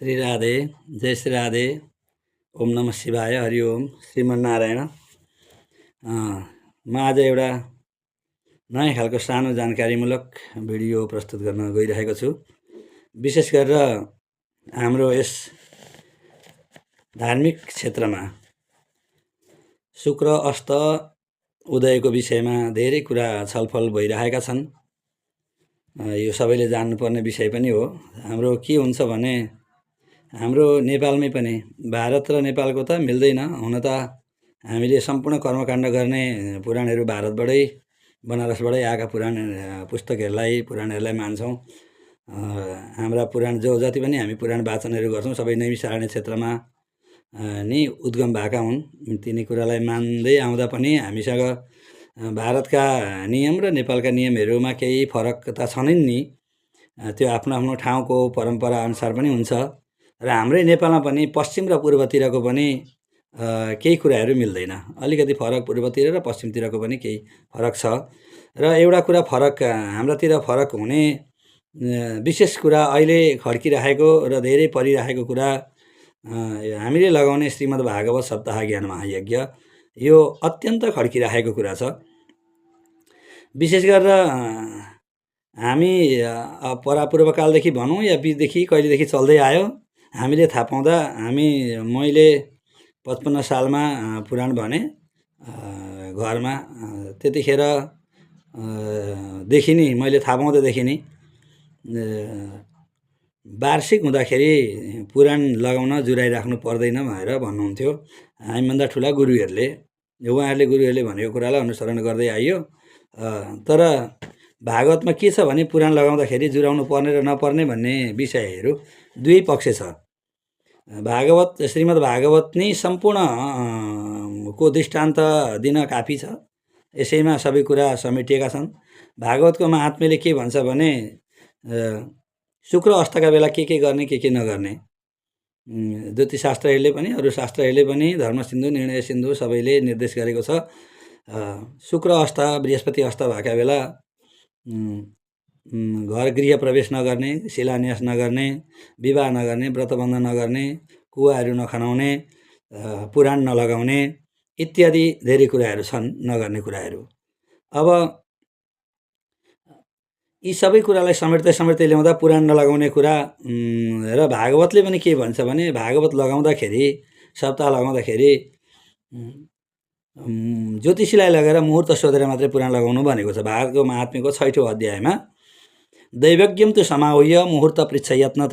श्री राधे। जय श्री राधे। ओम नमः शिवाय। हरि ओम। श्रीमन्नारायण। म आज एउटा नयाँ खालको सानो जानकारीमूलक भिडियो प्रस्तुत गर्न गइरहेको छु। विशेष गरेर हाम्रो यस धार्मिक क्षेत्रमा शुक्र अस्त उदयको विषयमा धेरै कुरा छलफल भइरहेका छन्। यो सबैले जान्नुपर्ने विषय पनि हो। हाम्रो के हुन्छ भने हाम्रो नेपालमै पनि भारत र नेपालको त मिल्दैन। हुन त हामीले सम्पूर्ण कर्मकाण्ड गर्ने पुराणहरू भारतबाटै बनारसबाटै आएका पुराणहरूलाई मान्छौँ। हाम्रा पुराण जति पनि हामी पुराण वाचनहरू गर्छौँ सबै नैमिषारण्य क्षेत्रमा नि उद्गम भएका हुन्। तिनी कुरालाई मान्दै आउँदा पनि हामीसँग भारतका नियम र नेपालका नियमहरूमा केही फरक त छन् नि। त्यो आफ्नो आफ्नो ठाउँको परम्परा अनुसार पनि हुन्छ। र हाम्रै नेपालमा पनि पश्चिम र पूर्वतिरको पनि केही कुराहरू मिल्दैन। अलिकति फरक पूर्वतिर र पश्चिमतिरको पनि केही फरक छ। र एउटा कुरा फरक हाम्रातिर फरक हुने विशेष कुरा अहिले खड्किरहेको र धेरै परिरहेको कुरा हामीले लगाउने श्रीमद् भागवत सप्ताह ज्ञान महायज्ञ यो अत्यन्त खड्किरहेको कुरा छ। विशेष गरेर हामी परापूर्वकालदेखि भनौँ या बिचदेखि कहिलेदेखि चल्दै आयो। हामीले थाहा पाउँदा मैले 55 सालमा पुराण भने घरमा। त्यतिखेर देखि नि मैले थाहा पाउँदादेखि नि वार्षिक हुँदाखेरि पुराण लगाउन जुराइराख्नु पर्दैन भनेर भन्नुहुन्थ्यो हामीभन्दा ठुला गुरुहरूले। उहाँहरूले भनेको कुरालाई अनुसरण गर्दै आइयो। तर भागवतमा के छ भने पुराण लगाउँदाखेरि जुराउनु पर्ने र नपर्ने भन्ने विषयहरू दुई पक्ष छ। भागवत श्रीमद् भागवत नै सम्पूर्ण को दृष्टान्त दिन काफी छ। यसैमा सबै कुरा समेटिएका छन्। भागवतको महात्म्यले के भन्छ भने शुक्र अस्तका बेला के गर्ने के नगर्ने ज्योतिष शास्त्रहरूले पनि अरू शास्त्रहरूले पनि धर्म सिन्धु निर्णय सिन्धु सबैले निर्देश गरेको छ। शुक्र अस्त बृहस्पति अस्त भएका बेला घर गृह प्रवेश नगर्ने, शिलान्यास नगर्ने, विवाह नगर्ने, व्रतबन्ध नगर्ने, कुवाहरू नखनाउने, पुराण नलगाउने इत्यादि धेरै कुराहरू छन् नगर्ने कुराहरू। अब यी सबै कुरालाई समेट्दै ल्याउँदा पुराण नलगाउने कुरा र भागवतले पनि के भन्छ भने भागवत लगाउँदाखेरि सप्ताह लगाउँदाखेरि ज्योतिषीलाई लगेर मुहुर्त सोधेर मात्रै पुराण लगाउनु भनेको छ। भागवतको महात्म्यको 6औं अध्यायमा दैवज्ञम तु समाह्य मुहुर्त पृच्छ यत्न